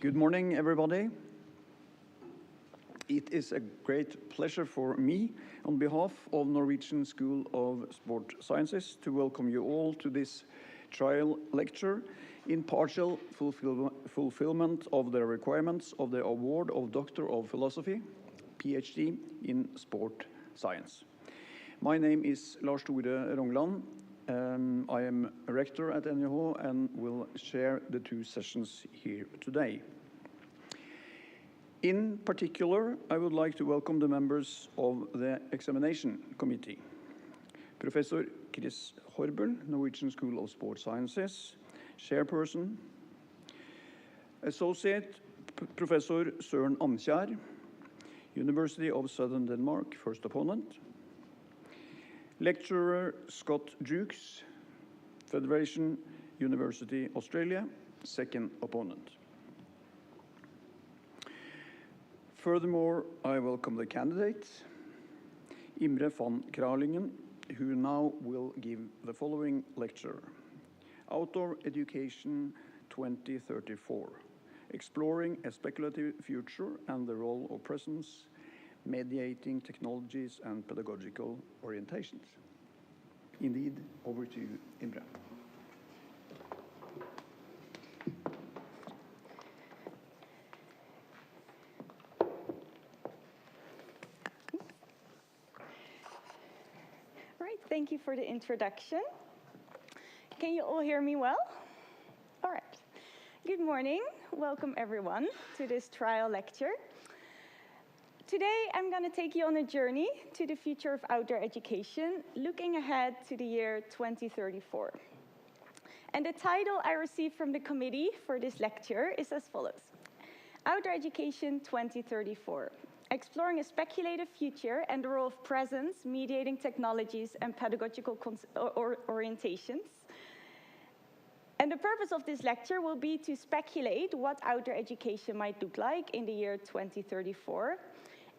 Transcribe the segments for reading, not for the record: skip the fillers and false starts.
Good morning, everybody. It is a great pleasure for me, on behalf of Norwegian School of Sport Sciences, to welcome you all to this trial lecture in partial fulfillment of the requirements of the award of Doctor of Philosophy, PhD in Sport Science. My name is Lars Tore Rongland. I am a rector at NJH and will share the two sessions here today. In particular, I would like to welcome the members of the examination committee. Professor Chris Horbel, Norwegian School of Sport Sciences, chairperson. Associate Professor Søren Amkjær, University of Southern Denmark, first opponent. Lecturer Scott Jukes, Federation University Australia, second opponent. Furthermore, I welcome the candidates, Imre van Kraalingen, who now will give the following lecture. Outdoor Education 2034, Exploring a Speculative Future and the Role of Presence, Mediating Technologies and Pedagogical Orientations. Indeed, over to you, Imre. Thank you for the introduction. Can you all hear me well? All right. Good morning. Welcome, everyone, to this trial lecture. Today, I'm going to take you on a journey to the future of outdoor education, looking ahead to the year 2034. And the title I received from the committee for this lecture is as follows: Outdoor Education 2034. Exploring a speculative future and the role of presence, mediating technologies, and pedagogical orientations. And the purpose of this lecture will be to speculate what outdoor education might look like in the year 2034,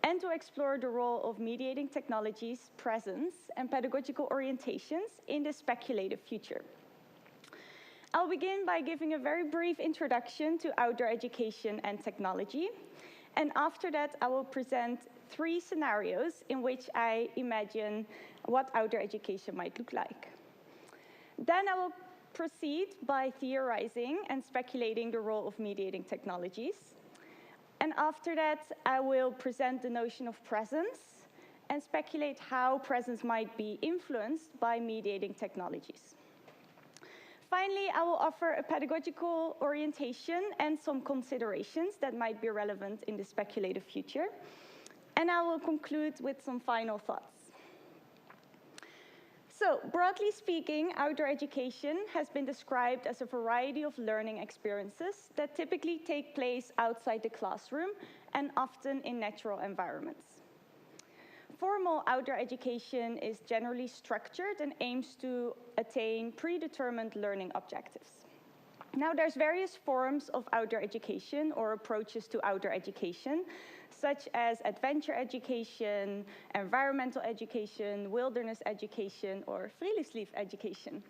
and to explore the role of mediating technologies, presence, and pedagogical orientations in the speculative future. I'll begin by giving a very brief introduction to outdoor education and technology. And after that, I will present three scenarios in which I imagine what outdoor education might look like. Then I will proceed by theorizing and speculating the role of mediating technologies. And after that, I will present the notion of presence and speculate how presence might be influenced by mediating technologies. Finally, I will offer a pedagogical orientation and some considerations that might be relevant in the speculative future. And I will conclude with some final thoughts. So, broadly speaking, outdoor education has been described as a variety of learning experiences that typically take place outside the classroom and often in natural environments. Formal outdoor education is generally structured and aims to attain predetermined learning objectives. Now, there's various forms of outdoor education or approaches to outdoor education, such as adventure education, environmental education, wilderness education, or friluftsliv education.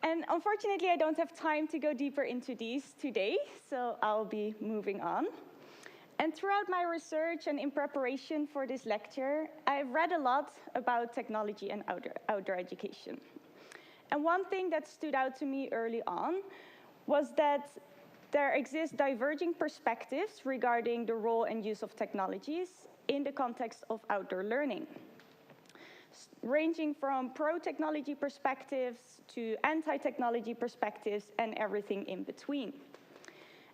And unfortunately, I don't have time to go deeper into these today, so I'll be moving on. And throughout my research and in preparation for this lecture, I've read a lot about technology and outdoor education. And one thing that stood out to me early on was that there exist diverging perspectives regarding the role and use of technologies in the context of outdoor learning, ranging from pro-technology perspectives to anti-technology perspectives and everything in between.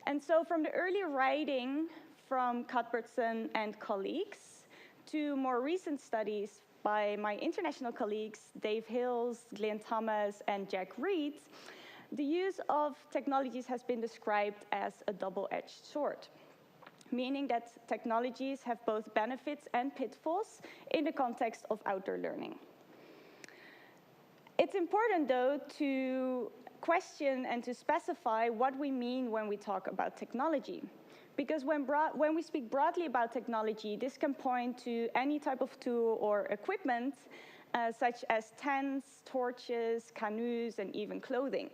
And so from the early writing from Cuthbertson and colleagues to more recent studies by my international colleagues, Dave Hills, Glenn Thomas, and Jack Reed, the use of technologies has been described as a double-edged sword, meaning that technologies have both benefits and pitfalls in the context of outdoor learning. It's important, though, to question and to specify what we mean when we talk about technology. Because when we speak broadly about technology, this can point to any type of tool or equipment, such as tents, torches, canoes, and even clothing.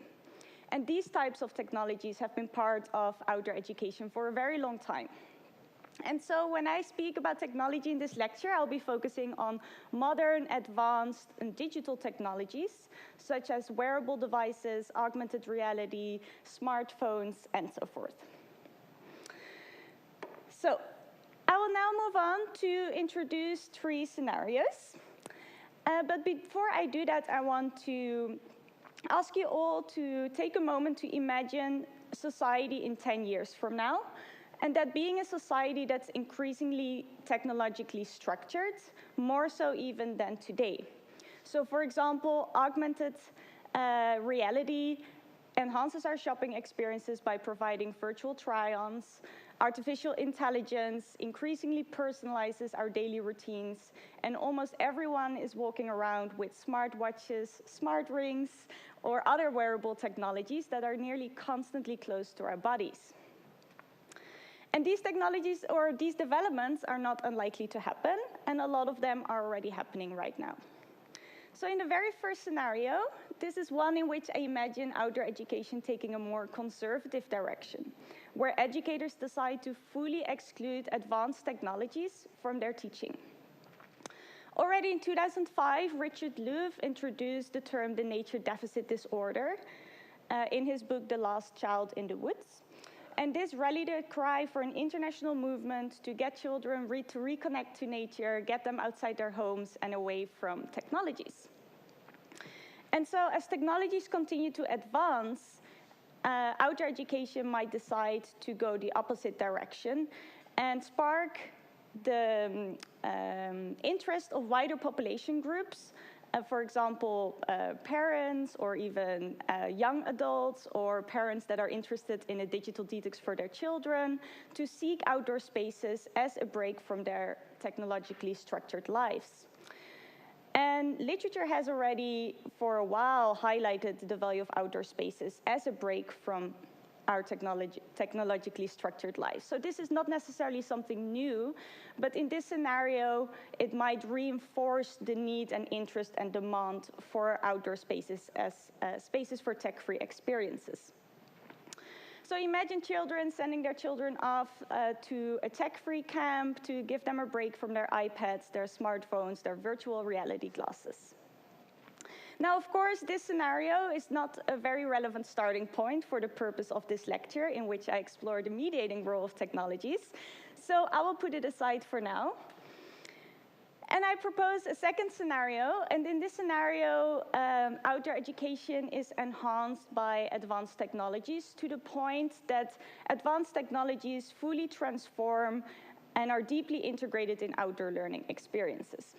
And these types of technologies have been part of outdoor education for a very long time. And so when I speak about technology in this lecture, I'll be focusing on modern, advanced, and digital technologies, such as wearable devices, augmented reality, smartphones, and so forth. So I will now move on to introduce 3 scenarios. But before I do that, I want to ask you all to take a moment to imagine society in 10 years from now, and that being a society that's increasingly technologically structured, more so even than today. So for example, augmented reality enhances our shopping experiences by providing virtual try-ons. Artificial intelligence increasingly personalizes our daily routines, and almost everyone is walking around with smartwatches, smart rings, or other wearable technologies that are nearly constantly close to our bodies. And these technologies or these developments are not unlikely to happen, and a lot of them are already happening right now. So in the very first scenario, this is one in which I imagine outdoor education taking a more conservative direction, where educators decide to fully exclude advanced technologies from their teaching. Already in 2005, Richard Louv introduced the term the nature deficit disorder in his book, The Last Child in the Woods. And this rallied a cry for an international movement to get children to reconnect to nature, get them outside their homes and away from technologies. And so as technologies continue to advance, outdoor education might decide to go the opposite direction and spark the interest of wider population groups, for example, parents or even young adults or parents that are interested in a digital detox for their children, to seek outdoor spaces as a break from their technologically structured lives. And literature has already for a while highlighted the value of outdoor spaces as a break from our technologically structured lives. So this is not necessarily something new, but in this scenario, it might reinforce the need and interest and demand for outdoor spaces as spaces for tech-free experiences. So imagine children sending their children off to a tech-free camp to give them a break from their iPads, their smartphones, their virtual reality glasses. Now, of course, this scenario is not a very relevant starting point for the purpose of this lecture, in which I explore the mediating role of technologies. So I will put it aside for now. And I propose a second scenario. And in this scenario, outdoor education is enhanced by advanced technologies to the point that advanced technologies fully transform and are deeply integrated in outdoor learning experiences.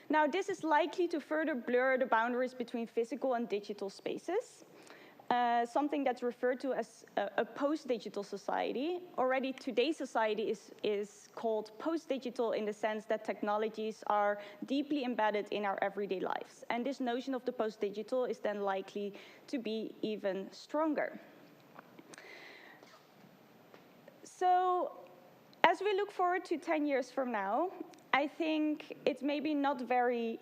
Now, this is likely to further blur the boundaries between physical and digital spaces, something that's referred to as a post-digital society. Already today's society is called post-digital in the sense that technologies are deeply embedded in our everyday lives. And this notion of the post-digital is then likely to be even stronger. So as we look forward to 10 years from now, I think it's maybe not very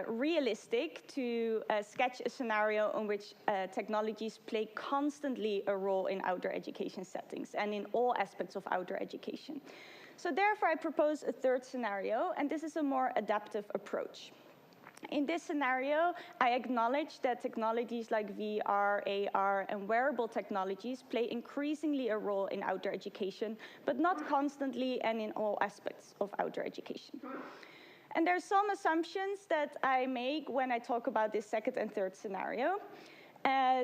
realistic to sketch a scenario in which technologies play constantly a role in outdoor education settings and in all aspects of outdoor education. So therefore, I propose a third scenario, and this is a more adaptive approach. In this scenario, I acknowledge that technologies like VR, AR, and wearable technologies play increasingly a role in outdoor education, but not constantly and in all aspects of outdoor education. And there are some assumptions that I make when I talk about this second and third scenario.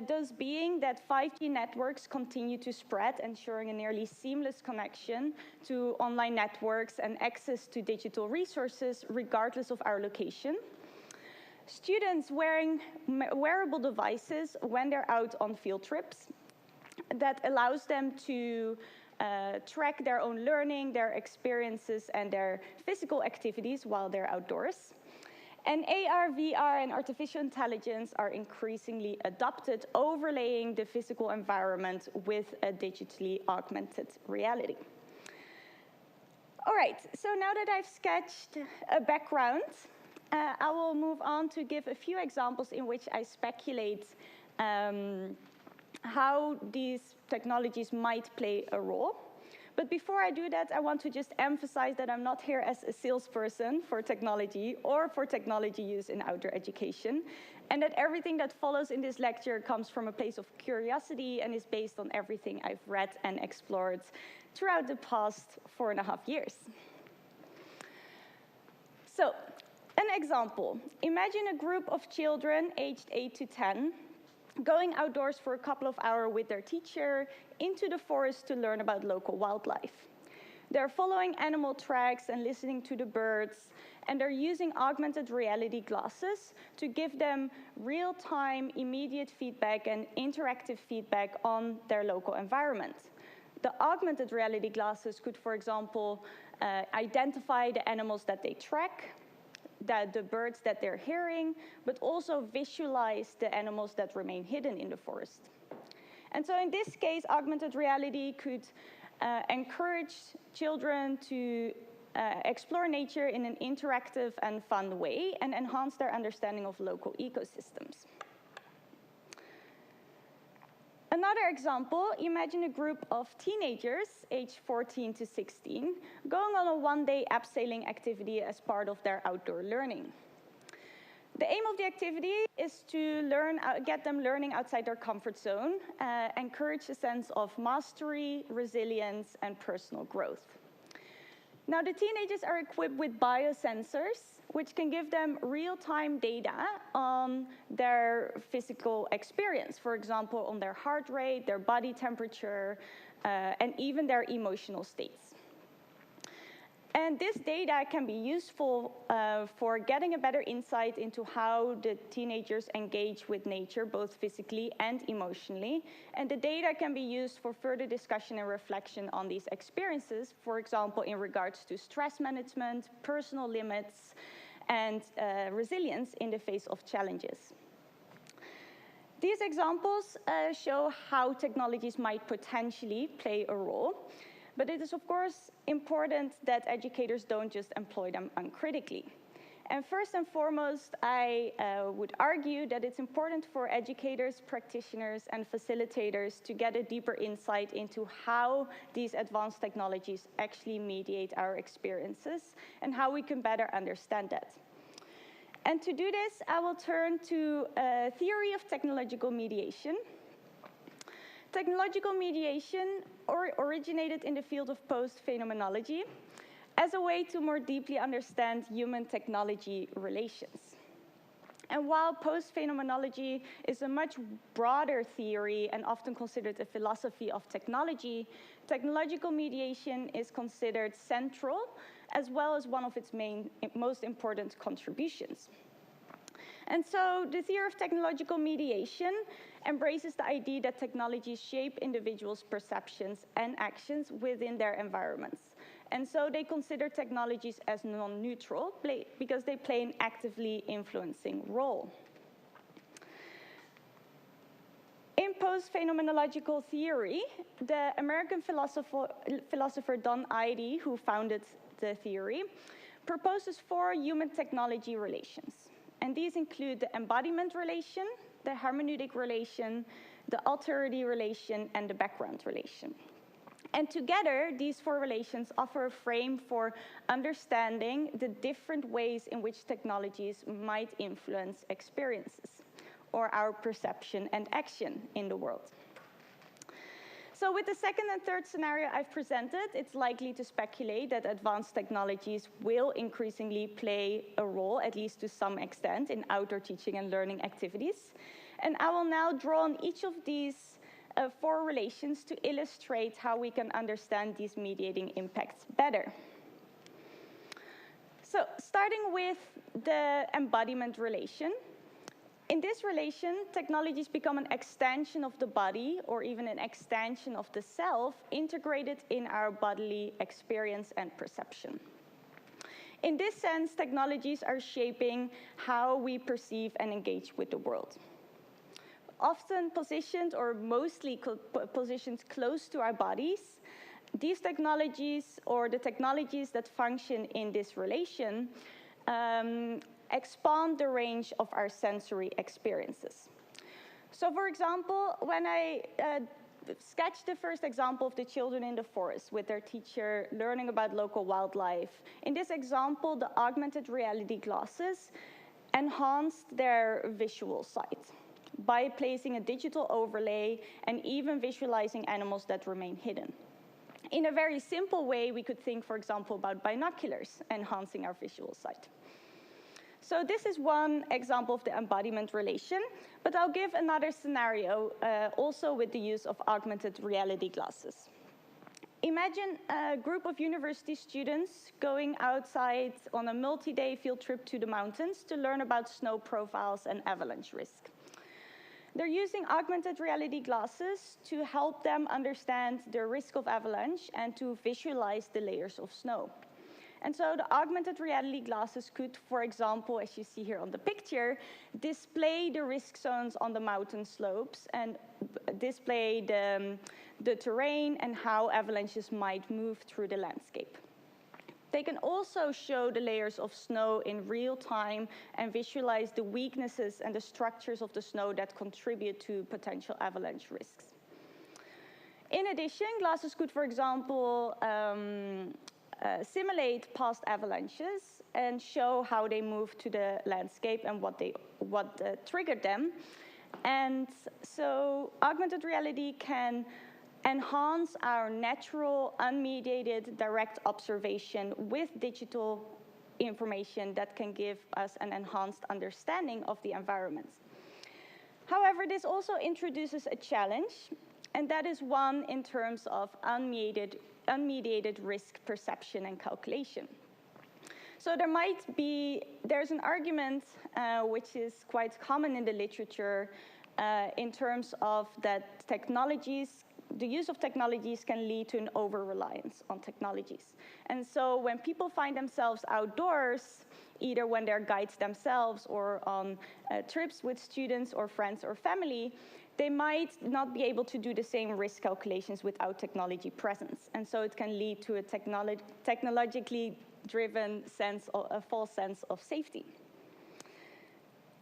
Those being that 5G networks continue to spread, ensuring a nearly seamless connection to online networks and access to digital resources regardless of our location. Students wearing wearable devices when they're out on field trips that allows them to track their own learning, their experiences, and their physical activities while they're outdoors. And AR, VR, and artificial intelligence are increasingly adopted, overlaying the physical environment with a digitally augmented reality. All right, so now that I've sketched a background, I will move on to give a few examples in which I speculate how these technologies might play a role. But before I do that, I want to just emphasize that I'm not here as a salesperson for technology or for technology use in outdoor education, and that everything that follows in this lecture comes from a place of curiosity and is based on everything I've read and explored throughout the past 4.5 years. So, an example. Imagine a group of children aged 8 to 10 going outdoors for a couple of hours with their teacher into the forest to learn about local wildlife. They're following animal tracks and listening to the birds, and they're using augmented reality glasses to give them real-time, immediate feedback and interactive feedback on their local environment. The augmented reality glasses could, for example, identify the animals that they track, the birds that they're hearing, but also visualize the animals that remain hidden in the forest. And so in this case, augmented reality could encourage children to explore nature in an interactive and fun way and enhance their understanding of local ecosystems. Another example, imagine a group of teenagers, aged 14 to 16, going on a one-day abseiling activity as part of their outdoor learning. The aim of the activity is to get them learning outside their comfort zone, encourage a sense of mastery, resilience, and personal growth. Now, the teenagers are equipped with biosensors, which can give them real-time data on their physical experience, for example, on their heart rate, their body temperature, and even their emotional states. And this data can be useful for getting a better insight into how the teenagers engage with nature, both physically and emotionally. And the data can be used for further discussion and reflection on these experiences, for example, in regards to stress management, personal limits, and resilience in the face of challenges. These examples show how technologies might potentially play a role. But it is, of course, important that educators don't just employ them uncritically. And first and foremost, I would argue that it's important for educators, practitioners, and facilitators to get a deeper insight into how these advanced technologies actually mediate our experiences and how we can better understand that. And to do this, I will turn to a theory of technological mediation. Technological mediation originated in the field of post-phenomenology as a way to more deeply understand human-technology relations. And while post-phenomenology is a much broader theory and often considered a philosophy of technology, technological mediation is considered central as well as one of its most important contributions. And so the theory of technological mediation embraces the idea that technologies shape individuals' perceptions and actions within their environments. And so they consider technologies as non-neutral because they play an actively influencing role. In post-phenomenological theory, the American philosopher Don Idy, who founded the theory, proposes 4 human-technology relations. And these include the embodiment relation, the hermeneutic relation, the alterity relation, and the background relation. And together, these 4 relations offer a frame for understanding the different ways in which technologies might influence experiences or our perception and action in the world. So with the second and third scenario I've presented, it's likely to speculate that advanced technologies will increasingly play a role, at least to some extent, in outdoor teaching and learning activities. And I will now draw on each of these 4 relations to illustrate how we can understand these mediating impacts better. So starting with the embodiment relation. In this relation, technologies become an extension of the body or even an extension of the self integrated in our bodily experience and perception. In this sense, technologies are shaping how we perceive and engage with the world. Often positioned or mostly positioned close to our bodies, these technologies or the technologies that function in this relation expand the range of our sensory experiences. So for example, when I sketched the first example of the children in the forest with their teacher learning about local wildlife, in this example, the augmented reality glasses enhanced their visual sight by placing a digital overlay and even visualizing animals that remain hidden. In a very simple way, we could think, for example, about binoculars enhancing our visual sight. So this is one example of the embodiment relation, but I'll give another scenario also with the use of augmented reality glasses. Imagine a group of university students going outside on a multi-day field trip to the mountains to learn about snow profiles and avalanche risk. They're using augmented reality glasses to help them understand the risk of avalanche and to visualize the layers of snow. And so the augmented reality glasses could, for example, as you see here on the picture, display the risk zones on the mountain slopes and display the terrain and how avalanches might move through the landscape. They can also show the layers of snow in real time and visualize the weaknesses and the structures of the snow that contribute to potential avalanche risks. In addition, glasses could, for example, simulate past avalanches and show how they moved to the landscape and what triggered them. And so augmented reality can enhance our natural, unmediated, direct observation with digital information that can give us an enhanced understanding of the environment. However, this also introduces a challenge, and that is one in terms of unmediated risk perception and calculation. So there's an argument which is quite common in the literature in terms of that the use of technologies can lead to an over-reliance on technologies. And so when people find themselves outdoors, either when they're guides themselves or on trips with students or friends or family, they might not be able to do the same risk calculations without technology presence. And so it can lead to a technologically driven a false sense of safety.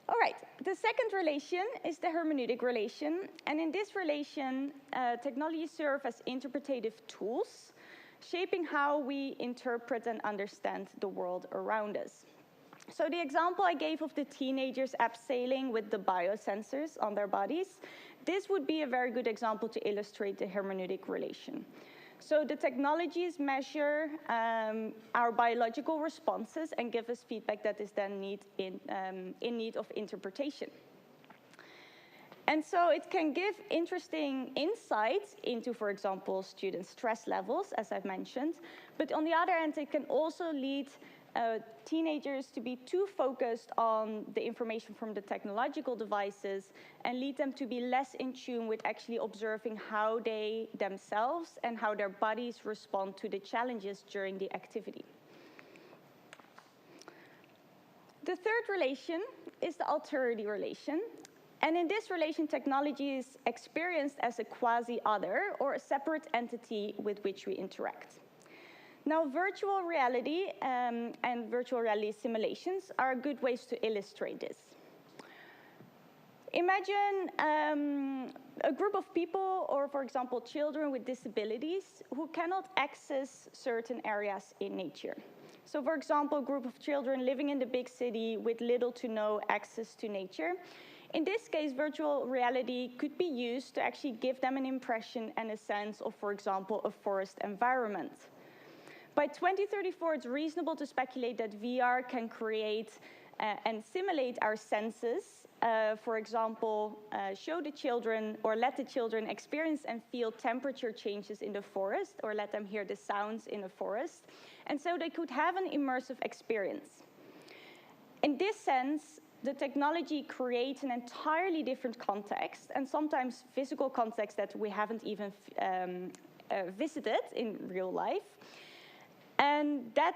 All right, the second relation is the hermeneutic relation. And in this relation, technologies serve as interpretative tools, shaping how we interpret and understand the world around us. So the example I gave of the teenagers abseiling with the biosensors on their bodies, this would be a very good example to illustrate the hermeneutic relation. So the technologies measure our biological responses and give us feedback that is then in need of interpretation. And so it can give interesting insights into, for example, student stress levels, as I've mentioned. But on the other hand, it can also lead teenagers to be too focused on the information from the technological devices and lead them to be less in tune with actually observing how they themselves and how their bodies respond to the challenges during the activity. The third relation is the alterity relation. And in this relation, technology is experienced as a quasi-other or a separate entity with which we interact. Now, virtual reality and virtual reality simulations are good ways to illustrate this. Imagine a group of people, or for example, children with disabilities who cannot access certain areas in nature. So for example, a group of children living in the big city with little to no access to nature. In this case, virtual reality could be used to actually give them an impression and a sense of, for example, a forest environment. By 2034, it's reasonable to speculate that VR can create and simulate our senses. For example, show the children or let the children experience and feel temperature changes in the forest or let them hear the sounds in a forest. And so they could have an immersive experience. In this sense, the technology creates an entirely different context and sometimes physical context that we haven't even visited in real life. And that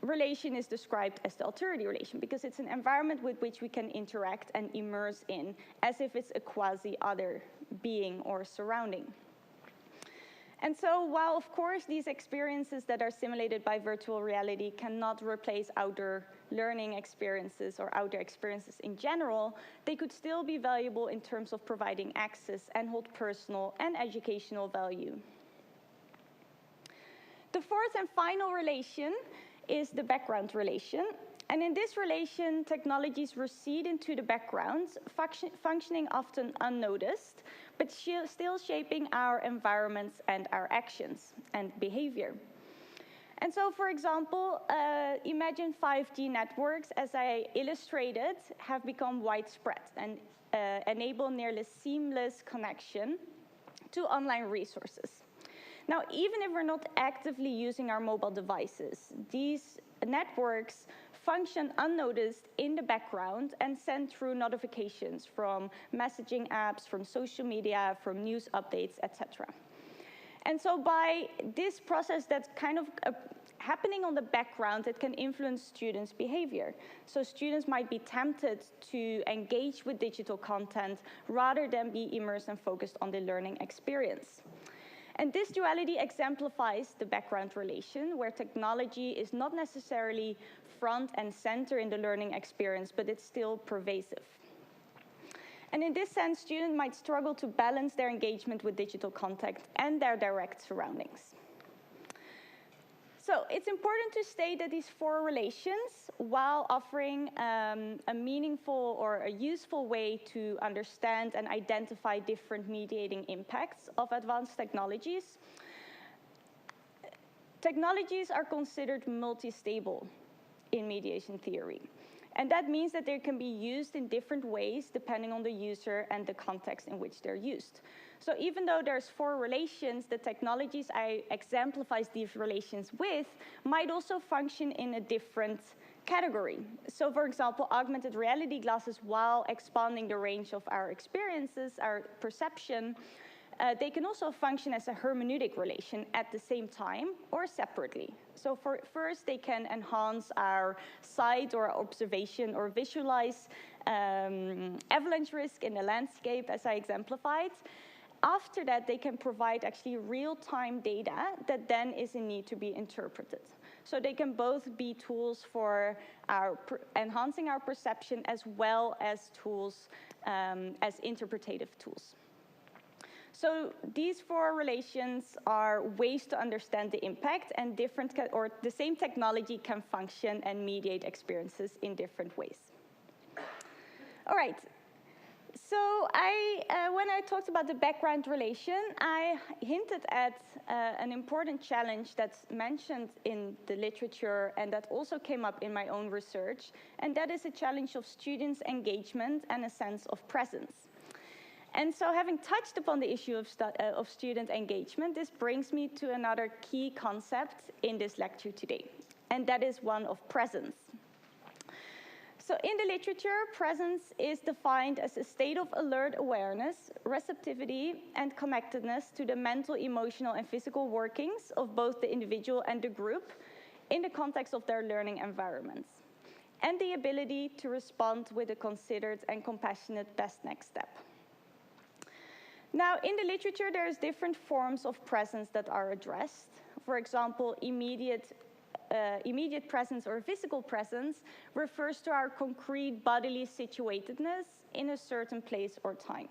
relation is described as the alterity relation because it's an environment with which we can interact and immerse in as if it's a quasi-other being or surrounding. And so while, of course, these experiences that are simulated by virtual reality cannot replace outdoor learning experiences or outdoor experiences in general, they could still be valuable in terms of providing access and hold personal and educational value. The fourth and final relation is the background relation. And in this relation, technologies recede into the background, functioning often unnoticed, but still shaping our environments and our actions and behavior. And so, for example, imagine 5G networks, as I illustrated, have become widespread and enable nearly seamless connection to online resources. Now, even if we're not actively using our mobile devices, these networks function unnoticed in the background and send through notifications from messaging apps, from social media, from news updates, etc. And so by this process that's kind of happening on the background, it can influence students' behavior. So students might be tempted to engage with digital content rather than be immersed and focused on the learning experience. And this duality exemplifies the background relation, where technology is not necessarily front and center in the learning experience, but it's still pervasive. And in this sense, students might struggle to balance their engagement with digital content and their direct surroundings. So it's important to state that these four relations, while offering a meaningful or a useful way to understand and identify different mediating impacts of advanced technologies, technologies are considered multi-stable in mediation theory. And that means that they can be used in different ways depending on the user and the context in which they're used. So even though there's four relations, the technologies I exemplify these relations with might also function in a different category. So for example, augmented reality glasses, while expanding the range of our experiences, our perception, they can also function as a hermeneutic relation at the same time or separately. So first, they can enhance our sight or observation or visualize avalanche risk in the landscape, as I exemplified. After that, they can provide actually real-time data that then is in need to be interpreted. So they can both be tools for enhancing our perception as well as tools as interpretative tools. So these four relations are ways to understand the impact, and the same technology can function and mediate experiences in different ways. All right. So when I talked about the background relation, I hinted at an important challenge that's mentioned in the literature and that also came up in my own research, and that is a challenge of students' engagement and a sense of presence. And so having touched upon the issue of student engagement, this brings me to another key concept in this lecture today, and that is one of presence. So in the literature, presence is defined as a state of alert awareness, receptivity, and connectedness to the mental, emotional, and physical workings of both the individual and the group in the context of their learning environments, and the ability to respond with a considered and compassionate best next step. Now, in the literature, there's different forms of presence that are addressed. For example, immediate presence or physical presence refers to our concrete bodily situatedness in a certain place or time.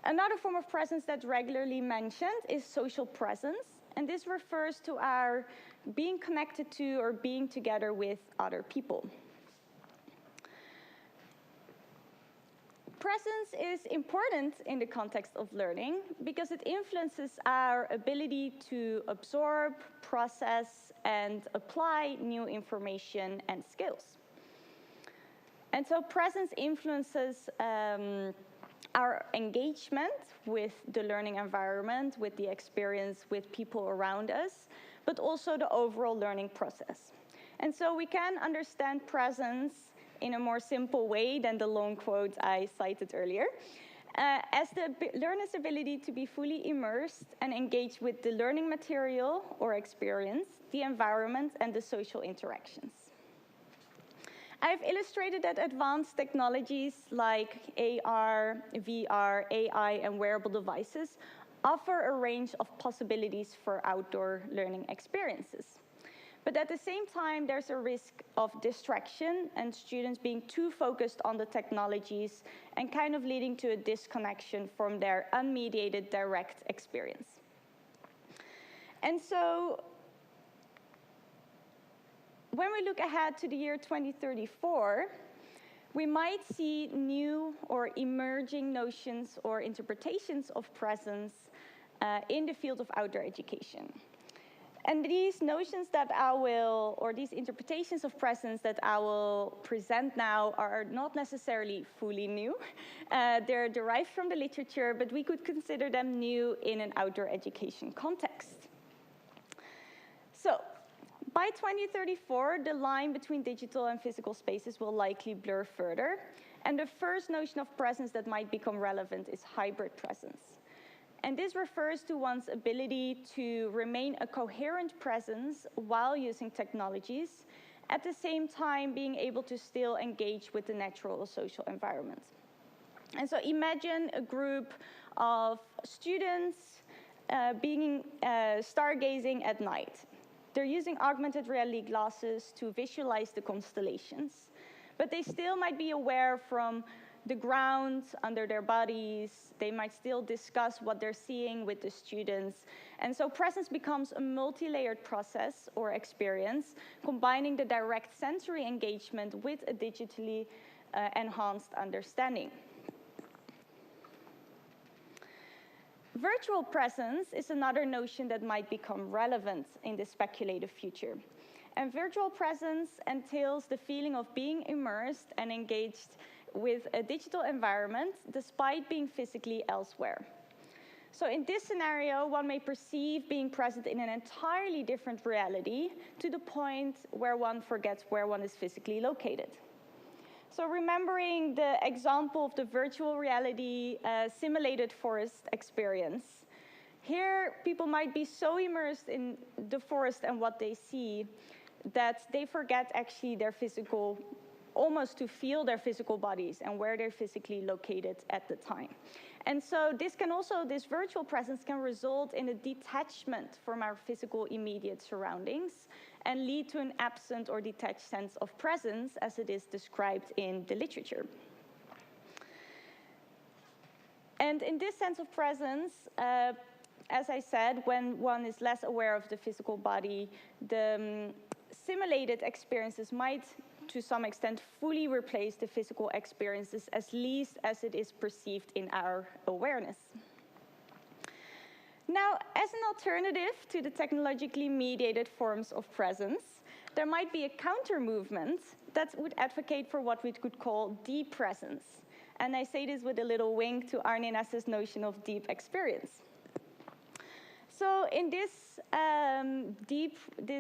Another form of presence that's regularly mentioned is social presence, and this refers to our being connected to or being together with other people. Presence is important in the context of learning because it influences our ability to absorb, process, and apply new information and skills. And so presence influences our engagement with the learning environment, with the experience with people around us, but also the overall learning process. And so we can understand presence in a more simple way than the long quote I cited earlier, as the learner's ability to be fully immersed and engaged with the learning material or experience, the environment, and the social interactions. I've illustrated that advanced technologies like AR, VR, AI, and wearable devices offer a range of possibilities for outdoor learning experiences. But at the same time, there's a risk of distraction and students being too focused on the technologies and kind of leading to a disconnection from their unmediated direct experience. And so when we look ahead to the year 2034, we might see new or emerging notions or interpretations of presence in the field of outdoor education. And these notions that I will, or these interpretations of presence that I will present now are not necessarily fully new. They're derived from the literature, but we could consider them new in an outdoor education context. So, by 2034, the line between digital and physical spaces will likely blur further. And the first notion of presence that might become relevant is hybrid presence. And this refers to one's ability to remain a coherent presence while using technologies, at the same time being able to still engage with the natural social environment. And so imagine a group of students stargazing at night. They're using augmented reality glasses to visualize the constellations, but they still might be aware from the ground under their bodies. They might still discuss what they're seeing with the students. And so presence becomes a multi-layered process or experience, combining the direct sensory engagement with a digitally enhanced understanding. Virtual presence is another notion that might become relevant in the speculative future. And virtual presence entails the feeling of being immersed and engaged with a digital environment despite being physically elsewhere. So in this scenario, one may perceive being present in an entirely different reality to the point where one forgets where one is physically located. So remembering the example of the virtual reality simulated forest experience, here people might be so immersed in the forest and what they see that they forget actually their physical, almost to feel their physical bodies and where they're physically located at the time. And so this virtual presence can result in a detachment from our physical immediate surroundings and lead to an absent or detached sense of presence as it is described in the literature. And in this sense of presence, as I said, when one is less aware of the physical body, the simulated experiences might, to some extent, fully replace the physical experiences, at least as it is perceived in our awareness. Now, as an alternative to the technologically mediated forms of presence, there might be a counter movement that would advocate for what we could call deep presence. And I say this with a little wink to Arne Næss's notion of deep experience. So in this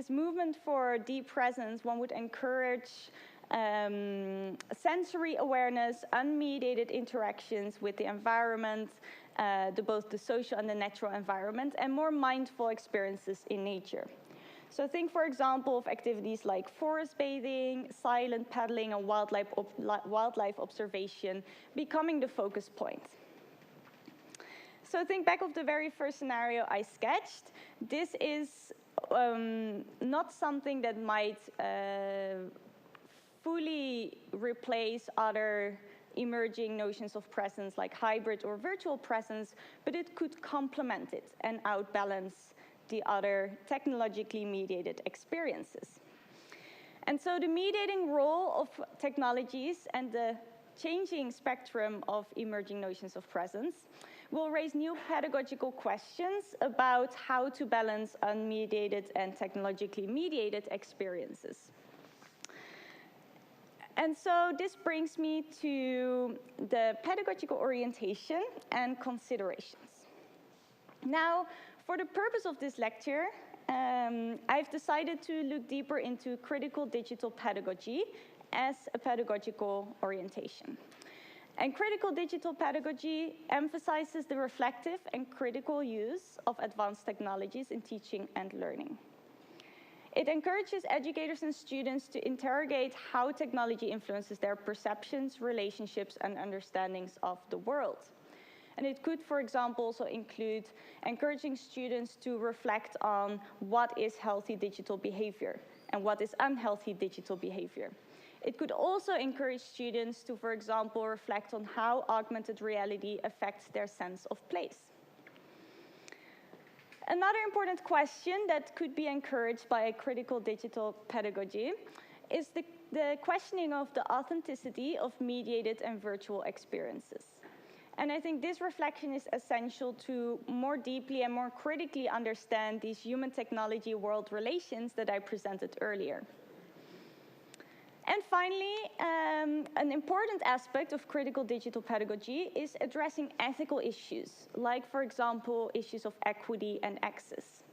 movement for deep presence, one would encourage sensory awareness, unmediated interactions with the environment, both the social and the natural environment, and more mindful experiences in nature. So think, for example, of activities like forest bathing, silent paddling, and wildlife observation becoming the focus point. So think back of the very first scenario I sketched. This is not something that might fully replace other emerging notions of presence like hybrid or virtual presence, but it could complement it and outbalance the other technologically mediated experiences. And so the mediating role of technologies and the changing spectrum of emerging notions of presence will raise new pedagogical questions about how to balance unmediated and technologically mediated experiences. And so this brings me to the pedagogical orientation and considerations. Now, for the purpose of this lecture, I've decided to look deeper into critical digital pedagogy as a pedagogical orientation. And critical digital pedagogy emphasizes the reflective and critical use of advanced technologies in teaching and learning. It encourages educators and students to interrogate how technology influences their perceptions, relationships, and understandings of the world. And it could, for example, also include encouraging students to reflect on what is healthy digital behavior and what is unhealthy digital behavior. It could also encourage students to, for example, reflect on how augmented reality affects their sense of place. Another important question that could be encouraged by a critical digital pedagogy is the questioning of the authenticity of mediated and virtual experiences. And I think this reflection is essential to more deeply and more critically understand these human-technology world relations that I presented earlier. And finally, an important aspect of critical digital pedagogy is addressing ethical issues, like, for example, issues of equity and access.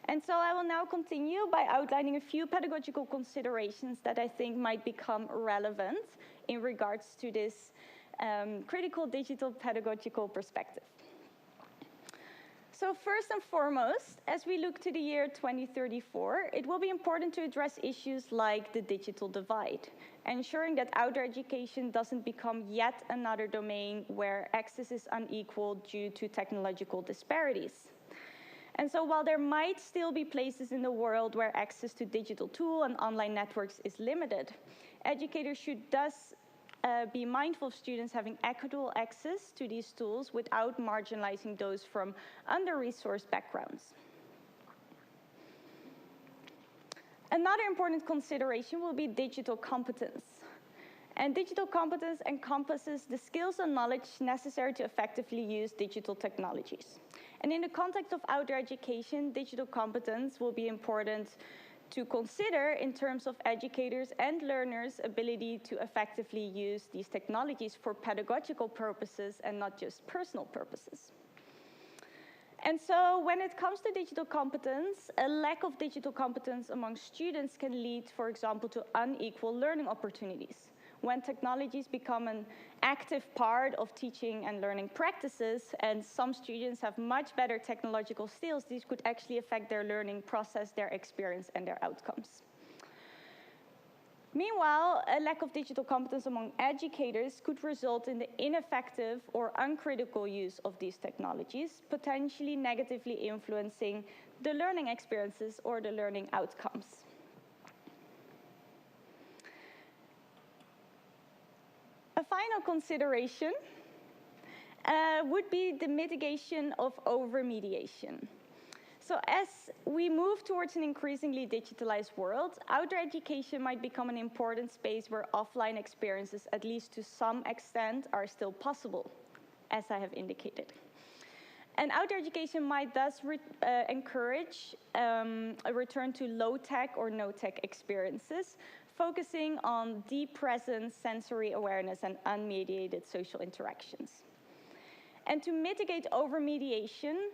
And so I will now continue by outlining a few pedagogical considerations that I think might become relevant in regards to this critical digital pedagogical perspective. So first and foremost, as we look to the year 2034, it will be important to address issues like the digital divide, ensuring that outdoor education doesn't become yet another domain where access is unequal due to technological disparities. And so while there might still be places in the world where access to digital tools and online networks is limited, educators should thus be mindful of students having equitable access to these tools without marginalizing those from under-resourced backgrounds. Another important consideration will be digital competence. And digital competence encompasses the skills and knowledge necessary to effectively use digital technologies. And in the context of outdoor education, digital competence will be important to consider in terms of educators' and learners' ability to effectively use these technologies for pedagogical purposes and not just personal purposes. And so when it comes to digital competence, a lack of digital competence among students can lead, for example, to unequal learning opportunities. When technologies become an active part of teaching and learning practices, and some students have much better technological skills, these could actually affect their learning process, their experience, and their outcomes. Meanwhile, a lack of digital competence among educators could result in the ineffective or uncritical use of these technologies, potentially negatively influencing the learning experiences or the learning outcomes. A final consideration would be the mitigation of over-mediation. So as we move towards an increasingly digitalized world, outdoor education might become an important space where offline experiences, at least to some extent, are still possible, as I have indicated. And outdoor education might thus encourage a return to low-tech or no-tech experiences, focusing on deep presence, sensory awareness, and unmediated social interactions. And to mitigate over-mediation,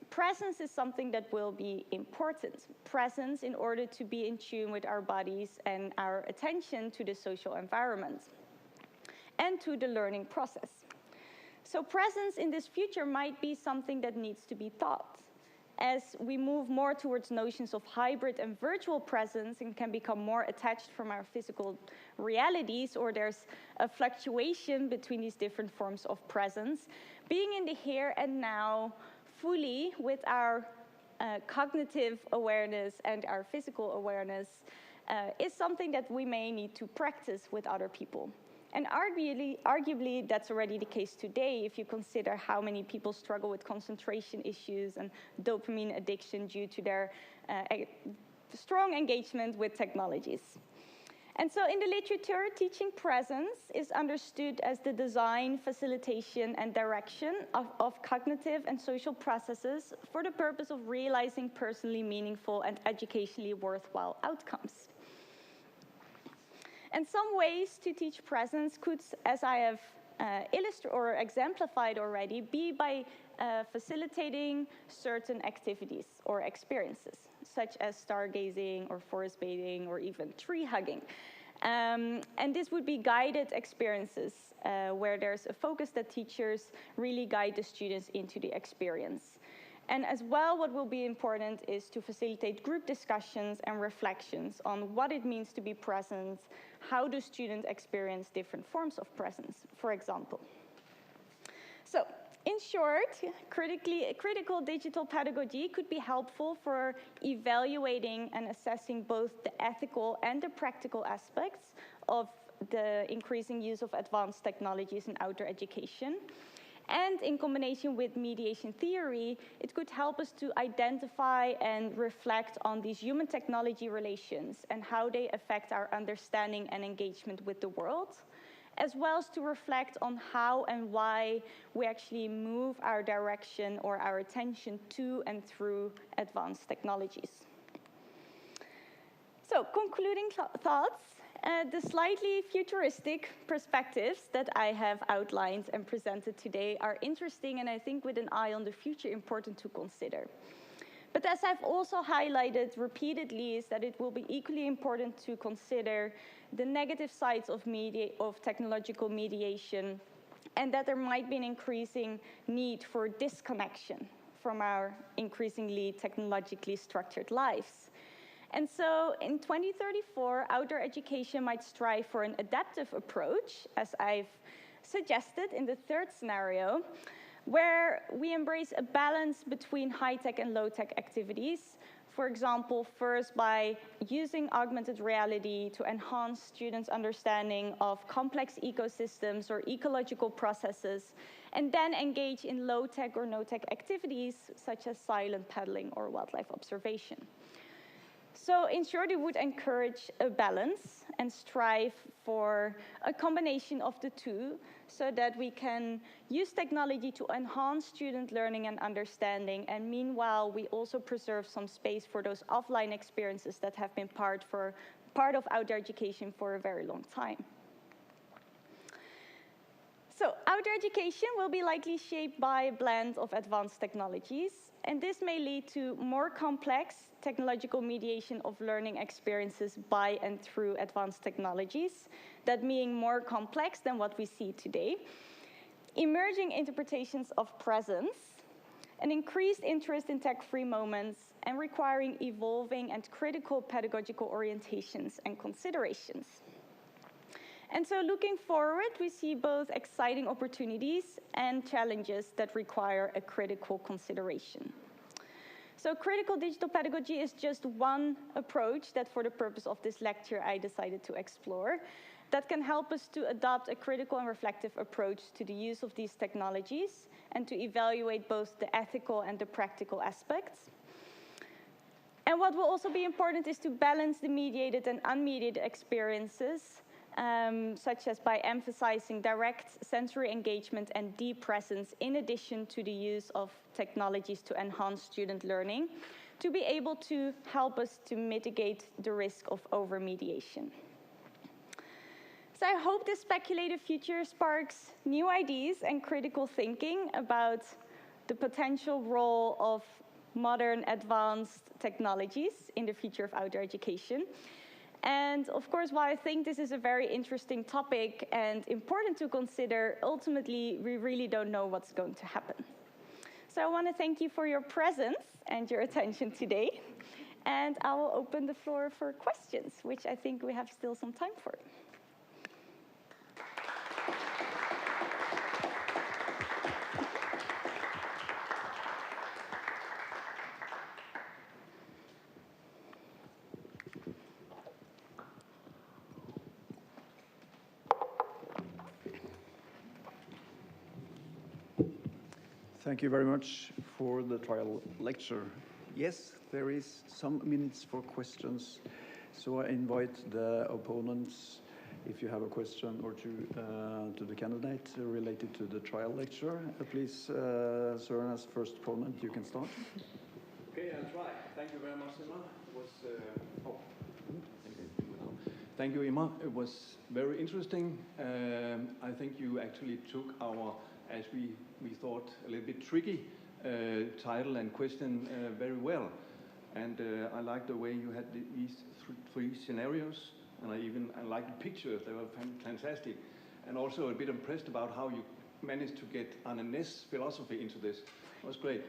presence is something that will be important. Presence in order to be in tune with our bodies and our attention to the social environment and to the learning process. So presence in this future might be something that needs to be taught. As we move more towards notions of hybrid and virtual presence and can become more attached from our physical realities, or there's a fluctuation between these different forms of presence, being in the here and now fully with our cognitive awareness and our physical awareness is something that we may need to practice with other people. And arguably, that's already the case today if you consider how many people struggle with concentration issues and dopamine addiction due to their strong engagement with technologies. And so in the literature, teaching presence is understood as the design, facilitation, and direction of cognitive and social processes for the purpose of realizing personally meaningful and educationally worthwhile outcomes. And some ways to teach presence could, as I have illustrated or exemplified already, be by facilitating certain activities or experiences, such as stargazing or forest bathing or even tree hugging. And this would be guided experiences where there's a focus that teachers really guide the students into the experience. And as well, what will be important is to facilitate group discussions and reflections on what it means to be present. How do students experience different forms of presence, for example? So In short, critical digital pedagogy could be helpful for evaluating and assessing both the ethical and the practical aspects of the increasing use of advanced technologies in outdoor education. And in combination with mediation theory, it could help us to identify and reflect on these human-technology relations and how they affect our understanding and engagement with the world, as well as to reflect on how and why we actually move our direction or our attention to and through advanced technologies. So, concluding thoughts. The slightly futuristic perspectives that I have outlined and presented today are interesting and I think with an eye on the future important to consider. But as I've also highlighted repeatedly is that it will be equally important to consider the negative sides of technological mediation and that there might be an increasing need for disconnection from our increasingly technologically structured lives. And so in 2034, outdoor education might strive for an adaptive approach, as I've suggested in the third scenario, where we embrace a balance between high-tech and low-tech activities. For example, first by using augmented reality to enhance students' understanding of complex ecosystems or ecological processes, and then engage in low-tech or no-tech activities such as silent paddling or wildlife observation. So in short, it would encourage a balance and strive for a combination of the two so that we can use technology to enhance student learning and understanding, and meanwhile, we also preserve some space for those offline experiences that have been part of outdoor education for a very long time. So outdoor education will be likely shaped by a blend of advanced technologies, and this may lead to more complex technological mediation of learning experiences by and through advanced technologies, that being more complex than what we see today, emerging interpretations of presence, an increased interest in tech-free moments, and requiring evolving and critical pedagogical orientations and considerations. And so looking forward, we see both exciting opportunities and challenges that require a critical consideration. So critical digital pedagogy is just one approach that for the purpose of this lecture I decided to explore that can help us to adopt a critical and reflective approach to the use of these technologies and to evaluate both the ethical and the practical aspects. And what will also be important is to balance the mediated and unmediated experiences, such as by emphasizing direct sensory engagement and deep presence in addition to the use of technologies to enhance student learning, to be able to help us to mitigate the risk of over-mediation. So I hope this speculative future sparks new ideas and critical thinking about the potential role of modern advanced technologies in the future of outdoor education. And of course, while I think this is a very interesting topic and important to consider, ultimately, we really don't know what's going to happen. So I want to thank you for your presence and your attention today. And I will open the floor for questions, which I think we have still some time for. Thank you very much for the trial lecture. Yes, there is some minutes for questions, so I invite the opponents, if you have a question or two, to the candidate related to the trial lecture. Please, Søren, as first opponent, you can start. Okay, I'll try. Thank you very much, Imre. Thank you, Imre. It was very interesting. I think you actually took our, as we thought, a little bit tricky title and question very well. And I like the way you had these three scenarios, and I like the pictures. They were fantastic. And also a bit impressed about how you managed to get Anne's philosophy into this. It was great.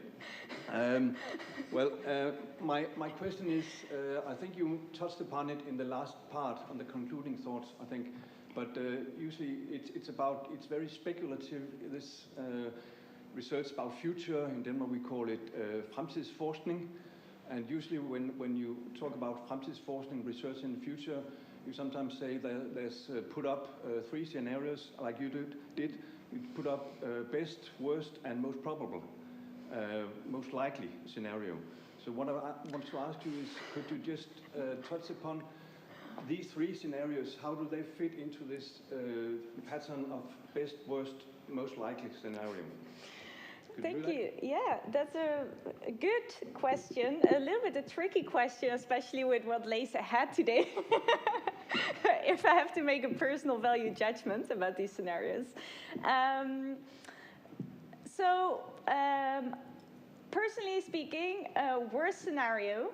My question is, I think you touched upon it in the last part on the concluding thoughts, I think. But usually it's very speculative, this research about future. In Denmark we call it fremtidsforskning. And usually when you talk about fremtidsforskning, research in the future, you sometimes say that there's put up 3 scenarios like you did. You put up best, worst, and most probable, most likely scenario. So what I want to ask you is, could you just touch upon these 3 scenarios? How do they fit into this pattern of best, worst, most likely scenario? Thank you. Yeah, that's a good question. A little bit a tricky question, especially with what lays ahead today. If I have to make a personal value judgment about these scenarios. Personally speaking, worst scenario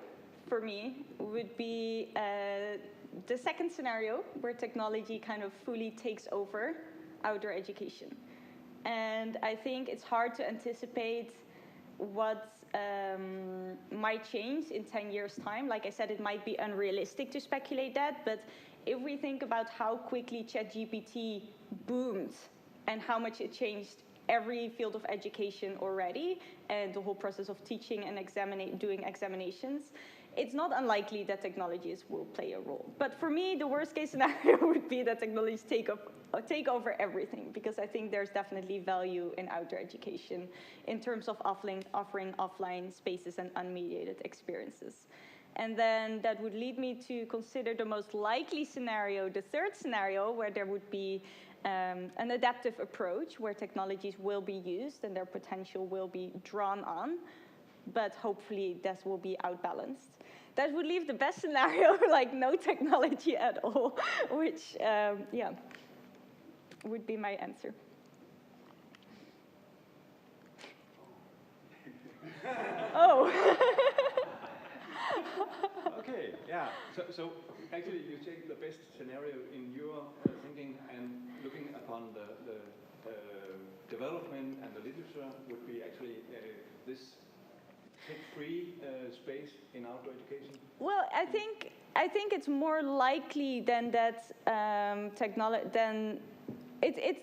for me would be the second scenario, where technology kind of fully takes over outdoor education. And I think it's hard to anticipate what might change in 10 years' time. Like I said, it might be unrealistic to speculate that, but if we think about how quickly ChatGPT boomed and how much it changed every field of education already, and the whole process of teaching and doing examinations, it's not unlikely that technologies will play a role. But for me, the worst case scenario would be that technologies take over everything, because I think there's definitely value in outdoor education in terms of offering offline spaces and unmediated experiences. And then that would lead me to consider the most likely scenario, the third scenario, where there would be an adaptive approach, where technologies will be used and their potential will be drawn on, but hopefully this will be outbalanced. That would leave the best scenario, like no technology at all, which, yeah, would be my answer. Oh. Okay, yeah. So actually you take the best scenario in your thinking, and looking upon the development and the literature would be actually this tech-free space in outdoor education? Well, I think it's more likely than that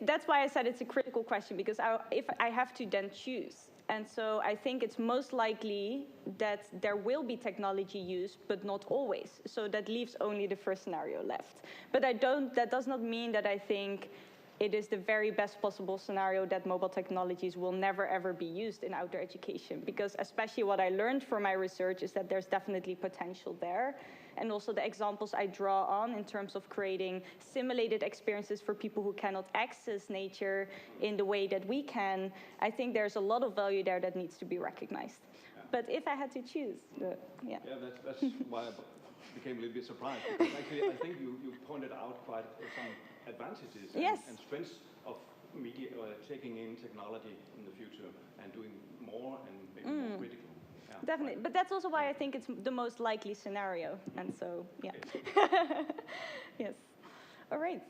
that's why I said it's a critical question, because if I have to then choose. And so I think it's most likely that there will be technology used, but not always. So that leaves only the first scenario left. But that does not mean that I think it is the very best possible scenario that mobile technologies will never ever be used in outdoor education, because especially what I learned from my research is that there's definitely potential there. And also the examples I draw on in terms of creating simulated experiences for people who cannot access nature in the way that we can, I think there's a lot of value there that needs to be recognized. Yeah. But if I had to choose, yeah. Yeah, that's why I became a little bit surprised, because actually I think you pointed out quite some advantages and strengths of media taking in technology in the future and doing more and maybe more critical. Yeah, definitely, but that's also why I think it's the most likely scenario, and so, yeah. Yes. All right.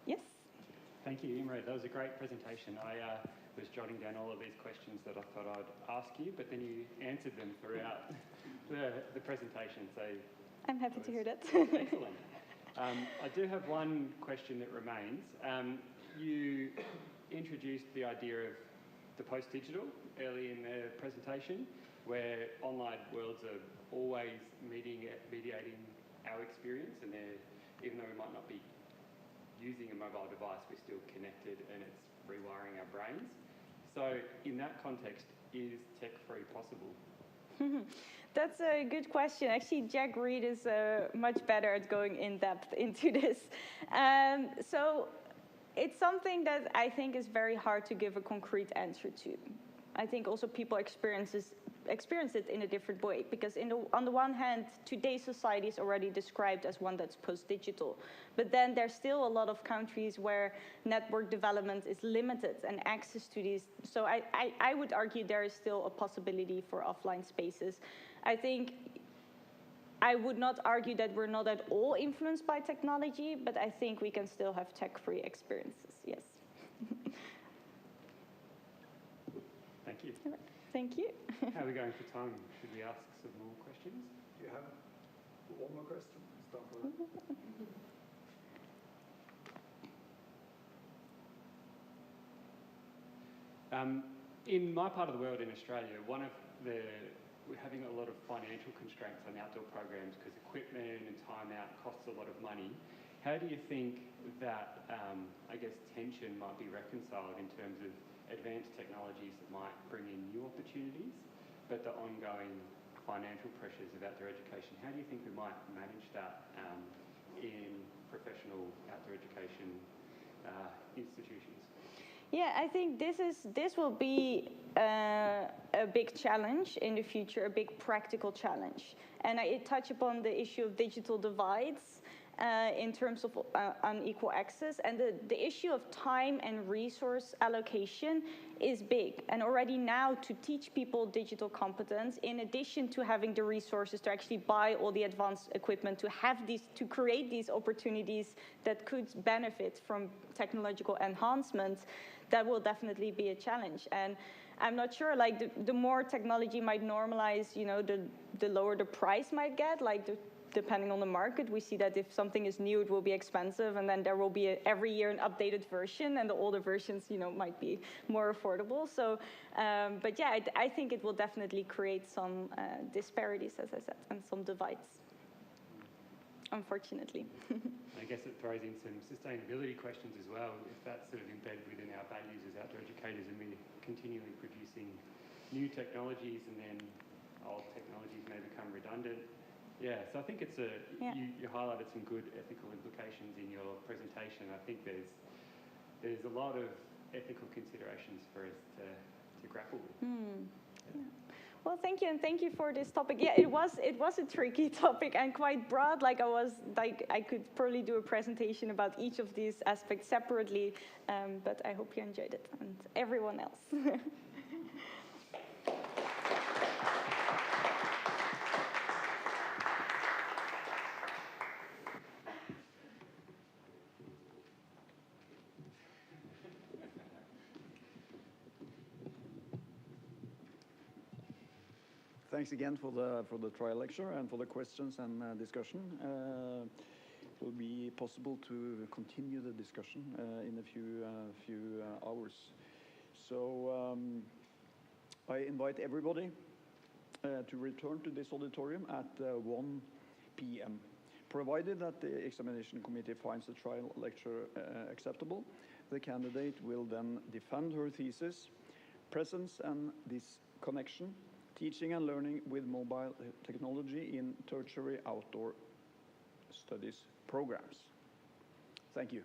Yes? Thank you, Imre. That was a great presentation. I was jotting down all of these questions that I thought I'd ask you, but then you answered them throughout the presentation, so... I'm happy to hear that. Excellent. I do have one question that remains. You introduced the idea of the post-digital early in the presentation, where online worlds are always mediating our experience, and even though we might not be using a mobile device, we're still connected and it's rewiring our brains. So in that context, is tech-free possible? That's a good question. Actually, Jack Reed is much better at going in depth into this. So it's something that I think is very hard to give a concrete answer to. I think also people experience it in a different way, because on the one hand, today's society is already described as one that's post-digital. But then there's still a lot of countries where network development is limited and access to these. So I would argue there is still a possibility for offline spaces. I think I would not argue that we're not at all influenced by technology, but I think we can still have tech-free experiences, yes. Thank you. All right. Thank you. How are we going for time? Should we ask some more questions? Do you have one more question? Start with that. In my part of the world in Australia, we're having a lot of financial constraints on outdoor programs because equipment and time out costs a lot of money. How do you think that, I guess, tension might be reconciled in terms of advanced technologies that might bring in new opportunities, but the ongoing financial pressures of outdoor education? How do you think we might manage that in professional outdoor education institutions? Yeah, I think this will be a big challenge in the future, a big practical challenge. And I touch upon the issue of digital divides in terms of unequal access. And the issue of time and resource allocation is big. And already now, to teach people digital competence, in addition to having the resources to actually buy all the advanced equipment, to create these opportunities that could benefit from technological enhancement, that will definitely be a challenge. And I'm not sure, like the more technology might normalize, you know, the lower the price might get, depending on the market. We see that if something is new, it will be expensive, and then there will be every year an updated version, and the older versions, you know, might be more affordable. So, but yeah, I think it will definitely create some disparities, as I said, and some divides, unfortunately. I guess it throws in some sustainability questions as well. If that's sort of embedded within our values as outdoor educators, and we're continually producing new technologies, and then old technologies may become redundant. Yeah, so I think it's you highlighted some good ethical implications in your presentation. I think there's a lot of ethical considerations for us to grapple with. Yeah. Well, thank you, and thank you for this topic. Yeah, it was a tricky topic and quite broad. I could probably do a presentation about each of these aspects separately, but I hope you enjoyed it, and everyone else. Thanks again for the trial lecture and for the questions and discussion. It will be possible to continue the discussion in a few hours. So I invite everybody to return to this auditorium at 1 p.m. Provided that the examination committee finds the trial lecture acceptable, the candidate will then defend her thesis, presence and disconnection, teaching and learning with mobile technology in tertiary outdoor studies programs. Thank you.